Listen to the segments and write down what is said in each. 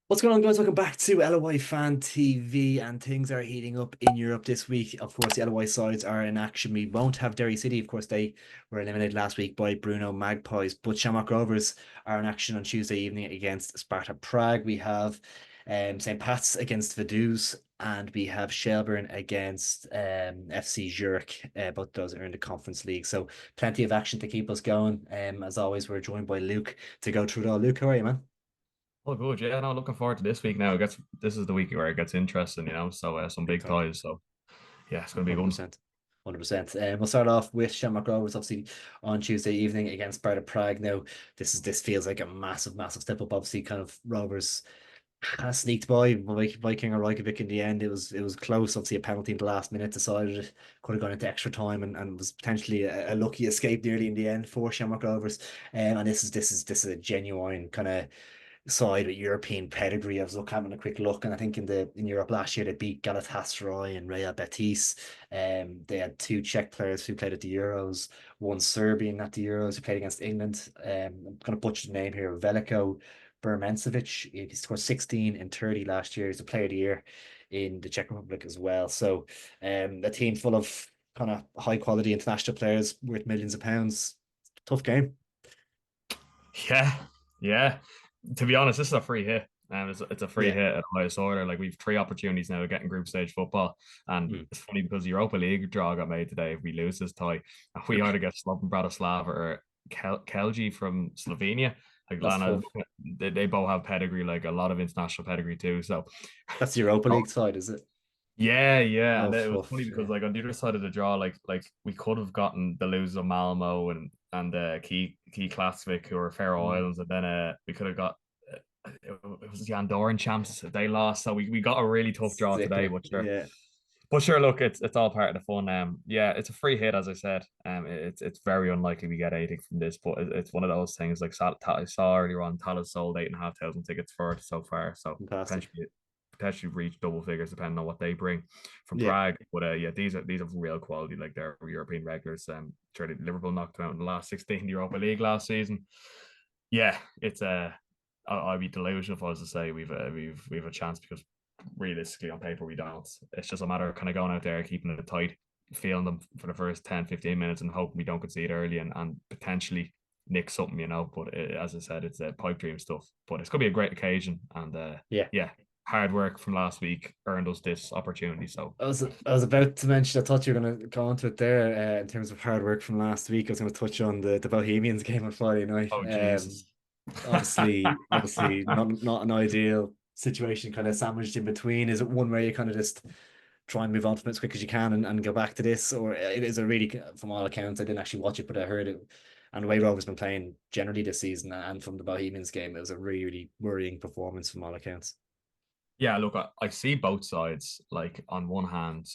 What's going on, guys? Welcome back to LOI Fan TV, and things are heating up in Europe this week. Of course, the LOI sides are in action. We won't have Derry City. Of course, they were eliminated last week by Bruno Magpies, but Shamrock Rovers are in action on Tuesday evening against Sparta Prague. We have St. Pat's against Vaduz, and we have Shelbourne against FC Zurich. Both those are in the Conference League. So plenty of action to keep us going. As always, we're joined by Luke to go through it all. Luke, how are you, man? Oh, good. Yeah, no, looking forward to this week now. This is the week where it gets interesting, So some Big big time. ties. So yeah, it's going to be good. 100%. 100%. We'll start off with Shamrock Rovers, obviously, on Tuesday evening against Sparta Prague. Now, this feels like a massive step up. Obviously, kind of Rovers kind of sneaked by Viking or Reykjavik in the end. It was close. Obviously, a penalty in the last minute decided it. Could have gone into extra time and was potentially a lucky escape nearly in the end for Shamrock Rovers. And this is a genuine kind of side with European pedigree. I was having a quick look, and I think in Europe last year they beat Galatasaray and Real Betis. They had two Czech players who played at the Euros, one Serbian at the Euros who played against England. I'm gonna butcher the name here, Veliko Bermencevic. He scored 16 in 30 last year. He's the player of the year in the Czech Republic as well. So a team full of kind of high quality international players worth millions of pounds. Tough game. Yeah, yeah. To be honest, this is a free hit. It's a free Yeah. hit at the highest order. Like we've three opportunities now to get in group stage football, and Mm. it's funny because the Europa League draw got made today. If we lose this tie, and we either get Slovan Bratislava or Kelji from Slovenia. Like That's Lana, tough. they both have pedigree, like a lot of international pedigree too. So That's the Europa League side, is it? yeah, yeah, Oh, and it was funny tough. because Yeah. like on the other side of the draw, like we could have gotten the losers of Malmo and Key Klaksvik who are Faroe Mm. Islands, and then we could have got it was the Andorran champs. They lost, so we got a really tough draw today. Sicker. Yeah. But sure, look, it's all part of the fun. Yeah, it's a free hit, as I said. It's very unlikely we get anything from this, but it's one of those things. Like I saw earlier on, Tala's sold 8,500 tickets for it so far, so Fantastic. potentially reach double figures depending on what they bring from Yeah. Prague. But yeah, these are real quality. Like they're European regulars. Sure, Liverpool knocked them out in the last 16 Europa League last season. Yeah, it's a. I'd be delusional if I was to say we've a chance because realistically on paper we don't. It's just a matter of kind of going out there, keeping it tight, feeling them for the first 10, 15 minutes and hoping we don't concede early and potentially nick something. But as I said, it's a pipe dream stuff. But it's going to be a great occasion. And Yeah. yeah, hard work from last week earned us this opportunity. So I was about to mention, I thought you were going to go into it there in terms of hard work from last week. I was going to touch on the Bohemians game on Friday night. oh Jesus. Obviously not an ideal situation kind of sandwiched in between. Is it one where you kind of just try and move on from it as quick as you can and go back to this? Or it is a really, from all accounts, I didn't actually watch it, but I heard it. And the way Rovers been playing generally this season and from the Bohemians game, it was a really worrying performance from all accounts. Yeah, look, I see both sides. Like on one hand,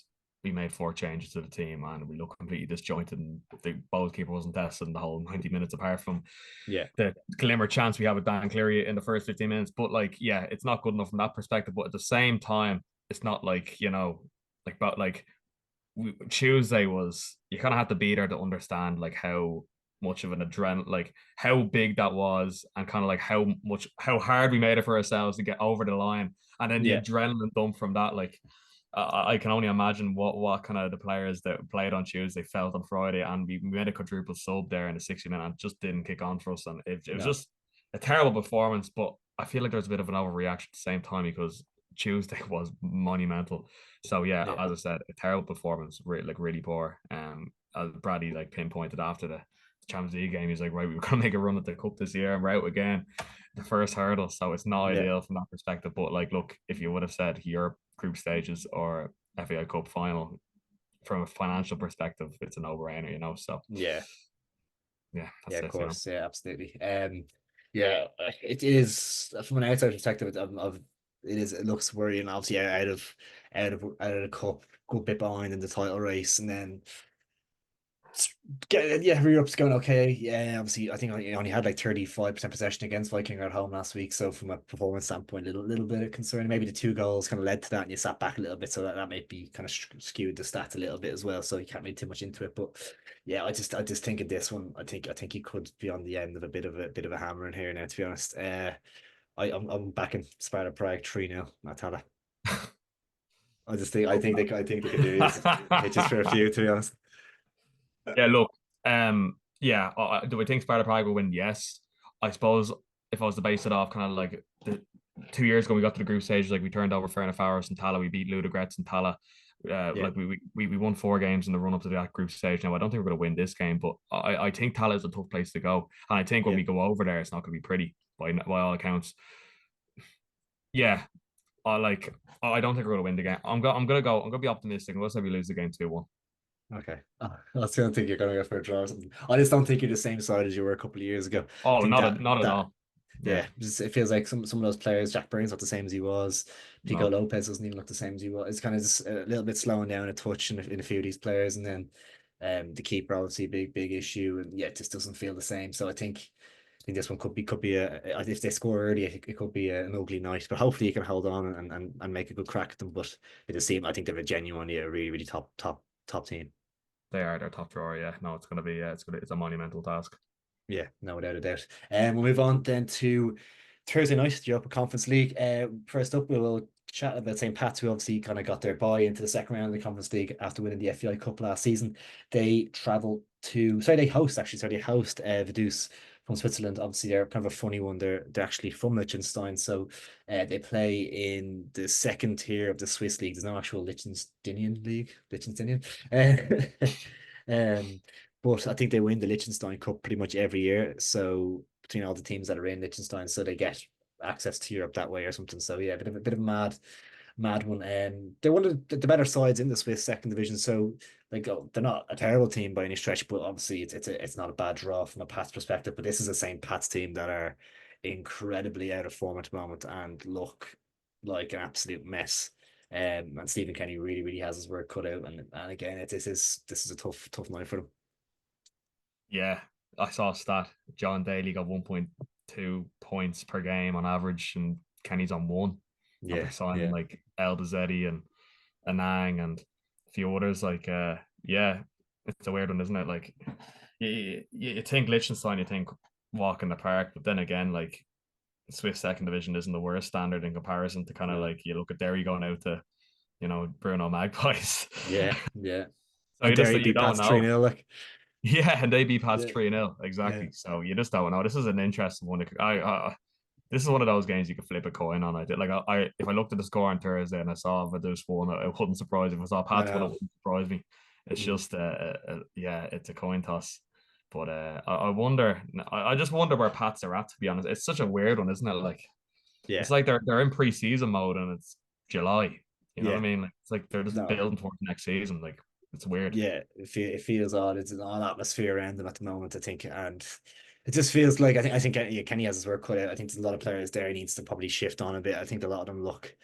we made four changes to the team and we look completely disjointed and the ball keeper wasn't tested in the whole 90 minutes apart from Yeah. the glimmer chance we have with Dan Cleary in the first 15 minutes. But like, yeah, it's not good enough from that perspective. But at the same time, it's not like Tuesday was you kind of had to be there to understand like how much of an adrenaline, like how big that was, and kind of like how hard we made it for ourselves to get over the line, and then the Yeah. adrenaline dump from that. Like I can only imagine what kind of the players that played on Tuesday felt on Friday, and we made a quadruple sub there in the 60 minute and just didn't kick on for us, and it was No. just a terrible performance. But I feel like there's a bit of an overreaction at the same time because Tuesday was monumental. So yeah, Yeah. as I said, a terrible performance, really poor. Brady like pinpointed after the Champions League game, he's like, right, we're gonna make a run at the cup this year and we're out again, the first hurdle. So it's not Yeah. ideal from that perspective. But like, look, if you would have said your group stages or FAI Cup final, from a financial perspective, it's a no-brainer. So Yeah. yeah, Yeah, that's of it. course. Yeah, absolutely. Yeah, it is from an outside perspective. It looks worrying. Obviously, out of the cup, good bit behind in the title race, and then yeah, Europe's going okay. Yeah, obviously, I think I only had like 35% possession against Viking at home last week. So from a performance standpoint, little bit of concern. Maybe the two goals kind of led to that, and you sat back a little bit, so that might be kind of skewed the stats a little bit as well. So you can't read too much into it. But yeah, I just think in this one, I think he could be on the end of a bit of a hammering here now. To be honest, I'm backing Sparta Prague 3-0. I tell you. I think they could do it. Hit just for a few, to be honest. Yeah, look, yeah, do I think Sparta Prague will win? Yes. I suppose if I was to base it off kind of like the 2 years ago, we got to the group stage, like we turned over Ferencváros and Tala, we beat Ludogorets and Tala. Yeah, Like we won 4 games in the run up to that group stage. Now I don't think we're going to win this game, but I think Tala is a tough place to go, and I think when yeah. we go over there, it's not going to be pretty by all accounts. Yeah, I don't think we're going to win the game. I'm gonna be optimistic. I'm gonna say we lose the game 2-1. Okay. I was gonna think you're gonna go for a draw or something. I just don't think you're the same side as you were a couple of years ago. I Oh, think not at that all. Yeah, yeah, it feels like some of those players, Jack Burns not the same as he was. Pico no. Lopez doesn't even look the same as he was. It's kind of just a little bit slowing down a touch in a few of these players, and then the keeper obviously big issue, and yeah, it just doesn't feel the same. So I think this one could be if they score early, it could be an ugly night. But hopefully you can hold on and make a good crack at them. But it just seems I think they're genuinely a really top team. They're top drawer. Yeah, no, it's gonna be it's a monumental task. Yeah, no without a doubt. And we'll move on then to Thursday night, the Europa Conference League. First up, we will chat about St. Pat's, who obviously kind of got their bye into the second round of the Conference League after winning the FAI Cup last season. They host Vaduz from Switzerland. Obviously, they're kind of a funny one. They're actually from Liechtenstein, so they play in the second tier of the Swiss league. There's no actual Liechtensteinian league, Liechtensteinian. Um, but I think they win the Liechtenstein Cup pretty much every year. So between all the teams that are in Liechtenstein, so they get access to Europe that way or something. So yeah, a bit of a mad one. They're one of the better sides in the Swiss second division. So like they're not a terrible team by any stretch, but obviously it's not a bad draw from a Pat's perspective. But this is a St. Pat's team that are incredibly out of form at the moment and look like an absolute mess. And Stephen Kenny really has his work cut out. And again, this is a tough night for them. Yeah, I saw a stat. John Daly got 1.2 points per game on average, and Kenny's on one. And they're Yeah, signing yeah, like El Dezzetti and Anang and a few others. Like, yeah, it's a weird one, isn't it? Like, you think Liechtenstein, you think walk in the park, but then again, like Swiss second division isn't the worst standard in comparison to kind of no, like you look at Derry going out to Bruno Magpies. yeah. So And Derry you beat don't Pats 3 know. 0 like Yeah, and they beat Pats yeah, 3-0. yeah. Exactly. So you just don't know. This is an interesting one. This is one of those games you can flip a coin on. I did like if I looked at the score on Thursday and I saw Vaduz won, it wouldn't surprise me. If I saw I Pats won, it know. wouldn't surprise me. It's Mm, just yeah, it's a coin toss. But I wonder. I just wonder where Pats are at. To be honest, it's such a weird one, isn't it? Like yeah, it's like they're in preseason mode and it's July. You know what I yeah. mean? Like, it's like they're just No. building towards next season. Like it's weird. Yeah, it feels odd. It's an odd atmosphere around them at the moment, I think, and it just feels like I think yeah, Kenny has his work cut out. I think there's a lot of players there he needs to probably shift on a bit. I think a lot of them look,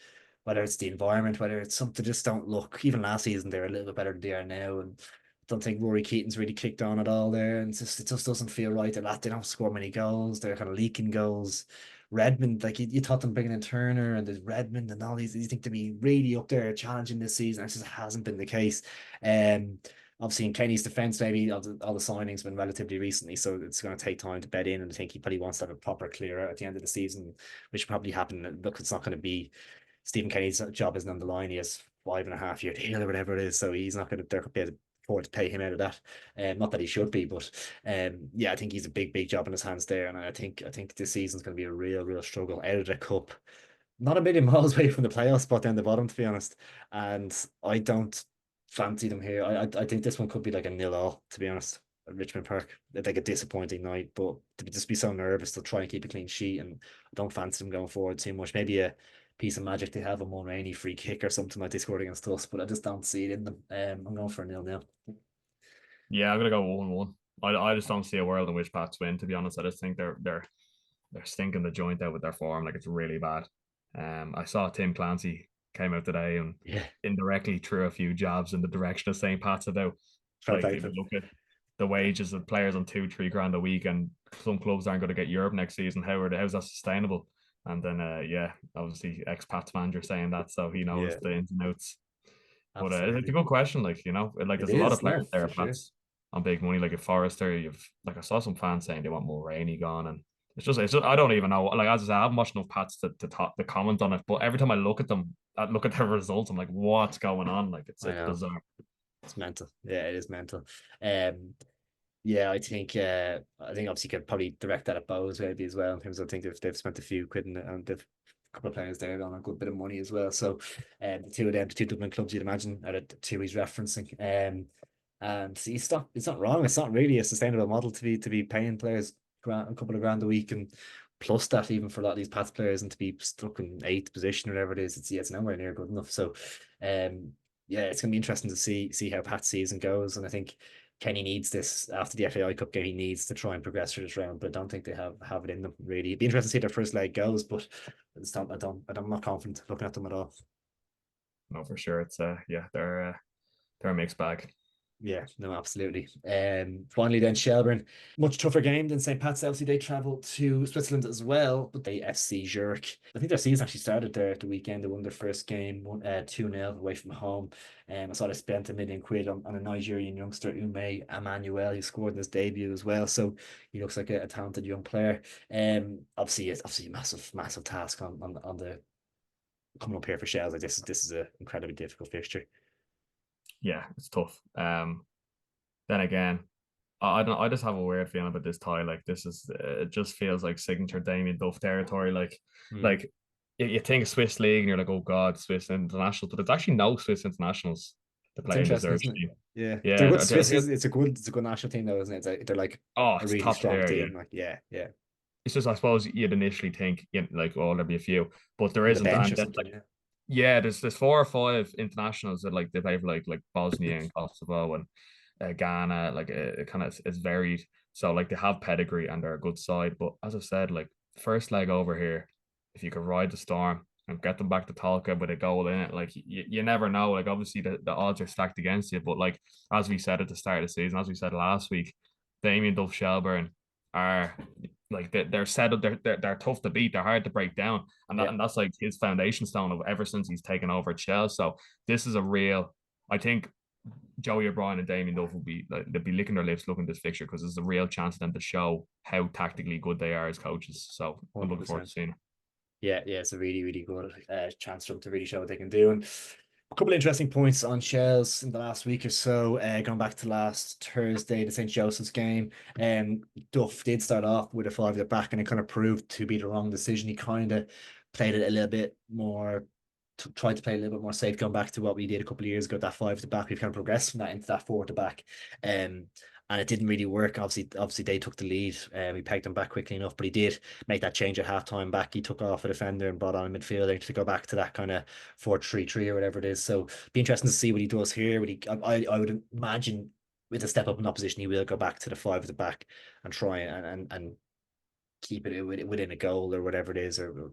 whether it's the environment, whether it's something, just don't look. Even last season they were a little bit better than they are now, and I don't think Rory Keaton's really kicked on at all there, and it just doesn't feel right. They don't score many goals. They're kind of leaking goals. Redmond, like you thought them bringing in Turner and there's Redmond and all these, you think to be really up there challenging this season. It just hasn't been the case. Um, Obviously in Kenny's defense, maybe all the signings have been relatively recently, so it's going to take time to bed in. And I think he probably wants to have a proper clear out at the end of the season, which probably happen. Look, it's not going to be Stephen Kenny's job isn't on the line. He has 5.5 year deal or whatever it is, so he's not going to. There could be able to afford to pay him out of that. Not that he should be, but yeah, I think he's a big job in his hands there, and I think this season's going to be a real struggle out of the cup. Not a million miles away from the playoff spot down the bottom, to be honest. And I don't fancy them here. I think this one could be like a 0-0, to be honest, at Richmond Park. It's like a disappointing night, but to just be so nervous to try and keep a clean sheet, and I don't fancy them going forward too much. Maybe a piece of magic they have a Mulroney free kick or something like they scored against us, but I just don't see it in them. I'm going for a 0-0. Yeah, I'm gonna go 1-1. I just don't see a world in which Pats win. To be honest, I just think they're stinking the joint out with their form. Like it's really bad. I saw Tim Clancy came out today and Yeah, indirectly threw a few jabs in the direction of St. Pat's about fair like play if to you them. look at the wages of players on 2-3 grand a week and some clubs aren't going to get Europe next season. How's that sustainable? And then yeah, obviously ex Pats manager saying that, so he knows Yeah, the ins and outs. But it's a absolutely. good question. Like like It there's a lot of is, players no, there for at sure. Pats on big money. Like if Forrester, you've like I saw some fans saying they want Mulroney gone and it's just I don't even know. Like as I said, I haven't watched enough Pats to comment on it. But every time I look at them, I look at their results, I'm like, what's going on? Like I it's know. bizarre. It's mental. Yeah, it is mental. Um, yeah, I think obviously you could probably direct that at Bows maybe as well. In terms of I think they've spent a few quid and they've a couple of players there on a good bit of money as well. So the two of them, the two Dublin clubs you'd imagine are the two he's referencing. And see, it's not wrong. It's not really a sustainable model to be paying players a couple of grand a week and plus that even for a lot of these Pats players and to be stuck in eighth position or whatever it is, it's nowhere near good enough. So yeah, it's gonna be interesting to see how Pat's season goes. And I think Kenny needs this after the FAI Cup game. He needs to try and progress through this round, but I don't think they have it in them really. It'd be interesting to see their first leg goes, but I'm not confident looking at them at all. No, for sure. It's yeah, they're a mixed bag. Yeah, no, absolutely. Finally, then Shelbourne, much tougher game than St. Pat's. Obviously, they travelled to Switzerland as well, but they FC Zurich. I think their season actually started there at the weekend. They won their first game, 2-0 away from home. I saw they spent £1 million on a Nigerian youngster, Ume Emmanuel, who scored in his debut as well. So he looks like a talented young player. Obviously, it's obviously a massive task on the coming up here for Shells. Like this is an incredibly difficult fixture. Yeah, it's tough. Then again, I don't. I just have a weird feeling about this tie. Like this is, it just feels like signature Damien Duff territory. Mm. Like you think Swiss league and you're like, oh God, Swiss internationals, but it's actually no Swiss internationals to It's play in the interesting, Zurich isn't it? team. Yeah, they're Yeah, good. Swiss is it's a good national team though, isn't it? They're like oh, a it's really top strong tier. Yeah, team. Like yeah, it's just I suppose you'd initially think like, oh, there'll be a few, but there on the isn't. bench And or then something. like, Yeah, yeah, there's 4 or 5 internationals that like they play for like Bosnia and Kosovo and Ghana. Like it kind of it's varied. So like they have pedigree and they're a good side. But as I said, like first leg over here, if you could ride the storm and get them back to Talca with a goal in it, like you never know. Like obviously the odds are stacked against you, but like as we said at the start of the season, as we said last week, Damien Duff Shelbourne are like they're set up, they're tough to beat, they're hard to break down, yeah, and that's like his foundation stone of ever since he's taken over at Shell. So this is a real, I think Joey O'Brien and Damien Duff will be like, they'll be licking their lips looking at this fixture because there's a real chance for them to show how tactically good they are as coaches. So I'm looking forward to 100%. seeing it. Yeah, it's a really good chance for them to really show what they can do. And a couple of interesting points on Shells in the last week or so. Going back to last Thursday, the St. Joseph's game, Duff did start off with a five at the back, and it kind of proved to be the wrong decision. He kind of played it a little bit more, tried to play a little bit more safe, going back to what we did a couple of years ago. That five at the back, we've kind of progressed from that into that four at the back. And it didn't really work. Obviously they took the lead. We pegged them back quickly enough, but he did make that change at halftime back. He took off a defender and brought on a midfielder to go back to that kind of 4-3-3 or whatever it is. So be interesting to see what he does here. I would imagine with a step up in opposition, he will go back to the five at the back and try and keep it within a goal or whatever it is, or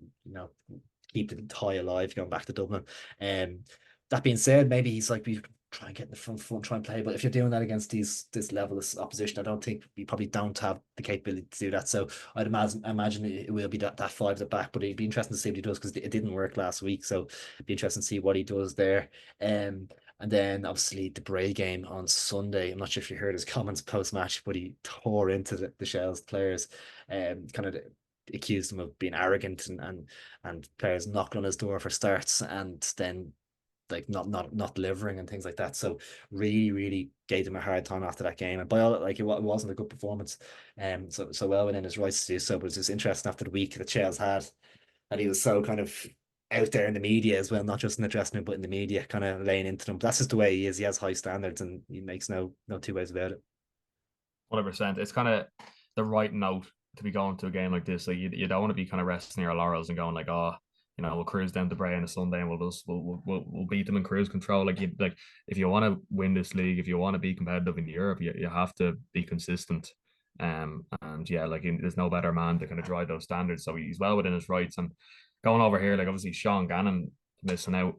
keep the tie alive going back to Dublin. That being said, maybe he's like, we try and get in the front foot and try and play. But if you're doing that against this level of opposition, I don't think we probably don't have the capability to do that. So I'd imagine it will be that five at the back, but it'd be interesting to see what he does because it didn't work last week. So it'd be interesting to see what he does there. And then obviously the Bray game on Sunday. I'm not sure if you heard his comments post match, but he tore into the Shells players, kind of accused them of being arrogant and players knocking on his door for starts and then like not delivering and things like that. So really gave him a hard time after that game. And by all like it wasn't a good performance. So well within his rights to do so. But it's just interesting after the week that Chels had that he was so kind of out there in the media as well, not just in the dressing room, but in the media, kind of laying into them. But that's just the way he is. He has high standards and he makes no two ways about it. 100%. It's kind of the right note to be going to a game like this. Like you don't want to be kind of resting your laurels and going like, oh, we'll cruise down to Bray on a Sunday and we'll beat them in cruise control. Like if you want to win this league, if you want to be competitive in Europe, you have to be consistent. And yeah, like there's no better man to kind of drive those standards. So he's well within his rights. And going over here, like obviously Sean Gannon missing out.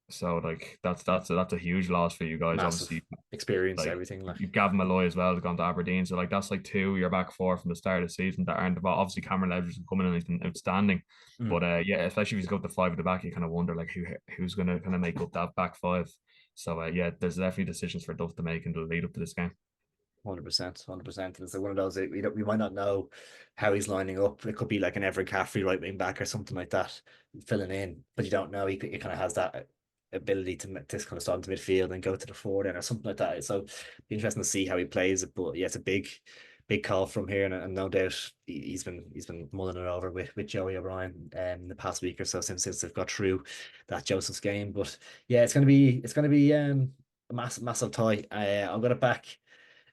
So like that's a huge loss for you guys. Massive Obviously, experience, like everything. Like you've Gavin Malloy as well, gone to Aberdeen. So like that's like two your back four from the start of the season that aren't about. Obviously, Cameron Ledger's coming in and he's been outstanding. mm. But yeah, especially if he's got the five at the back, you kind of wonder like who's gonna kind of make up that back five. So yeah, there's definitely decisions for Duff to make in the lead up to this game. 100%, 100%. It's like one of those we might not know how he's lining up. It could be like an Everett Caffrey right wing back or something like that, filling in, but you don't know. He kind of has that ability to kind of start into midfield and go to the forward end or something like that. So interesting to see how he plays it. But yeah, it's a big call from here, and no doubt he's been mulling it over with Joey O'Brien in the past week or so since they've got through that Joseph's game. But yeah, it's gonna be a massive tie. I'm gonna back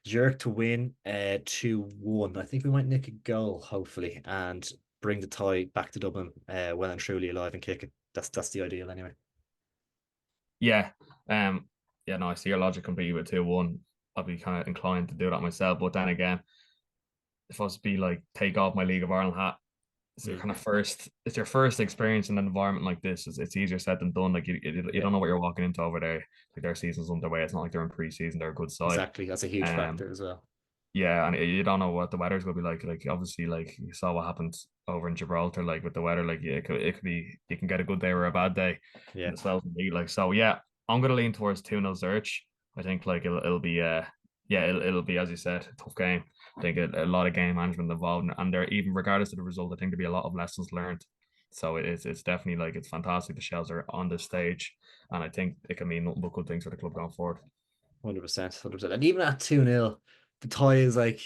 Zurich to win 2-1. I think we might nick a goal, hopefully, and bring the tie back to Dublin well and truly alive and kick it. That's the ideal anyway. Yeah. Yeah, no, I see your logic completely with 2-1. I'll be kind of inclined to do that myself. But then again, if I was to be like take off my League of Ireland hat, it's your first experience in an environment like this. It's easier said than done. Like you Yeah, don't know what you're walking into over there. Like their season's underway. It's not like they're in preseason. They're a good side. exactly. That's a huge Um, factor as well. yeah, and you don't know what the weather's gonna be like. Like obviously, like you saw what happened over in Gibraltar. Like with the weather, like yeah, it could be you can get a good day or a bad day, Yeah, and the spells can be like so. Yeah, I'm gonna lean towards 2-0 Zurich. I think like it'll be yeah it'll be as you said a tough game. I think a lot of game management involved, and there even regardless of the result, I think there'll be a lot of lessons learned. So it's definitely like it's fantastic the Shells are on this stage, and I think it can mean nothing but good things for the club going forward. 100%, 100%. And even at 2-0, the tie is like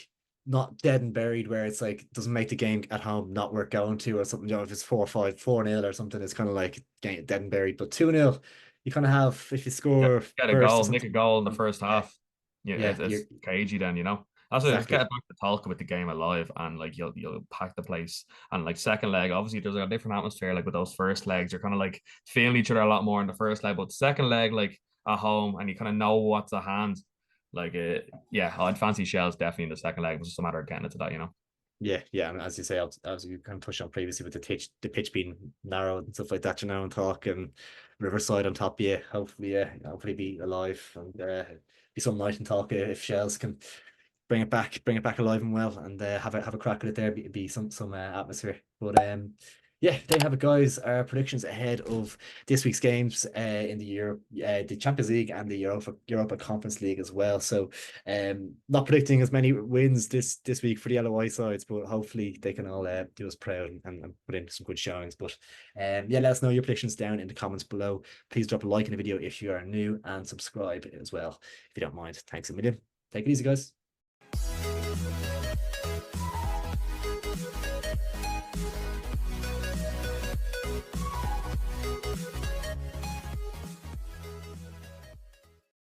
not dead and buried where it's like doesn't make the game at home not worth going to or something. If it's 4-5, 4-0 or something, it's kind of like dead and buried. But 2-0, you kind of have if you Get, score get a first or goal, nick a something. goal in the first Yeah, half. Yeah, yeah, you're it's cagey then, you know. That's what just get exactly. back to talk with the game alive and like you'll pack the place. And like second leg, obviously there's a different atmosphere. Like with those first legs, you're kind of like feeling each other a lot more in the first leg, but the second leg, like at home, and you kind of know what's at hand. Like yeah, I'd fancy Shells definitely in the second leg. It's just a matter of getting it to that, you know. Yeah, yeah, and as you say, as you kind of touched on previously with the pitch being narrow and stuff like that, and talk and Riverside on top, yeah, hopefully be alive and be some night and talk if Shells can bring it back alive and well, and have a crack at it there. Be some atmosphere. But yeah, there you have it, guys. Our predictions ahead of this week's games in the Champions League and the Europa Conference League as well. So not predicting as many wins this week for the LOI sides, but hopefully they can all do us proud and put in some good showings. But yeah, let us know your predictions down in the comments below. Please drop a like in the video if you are new and subscribe as well if you don't mind. Thanks a million. Take it easy, guys.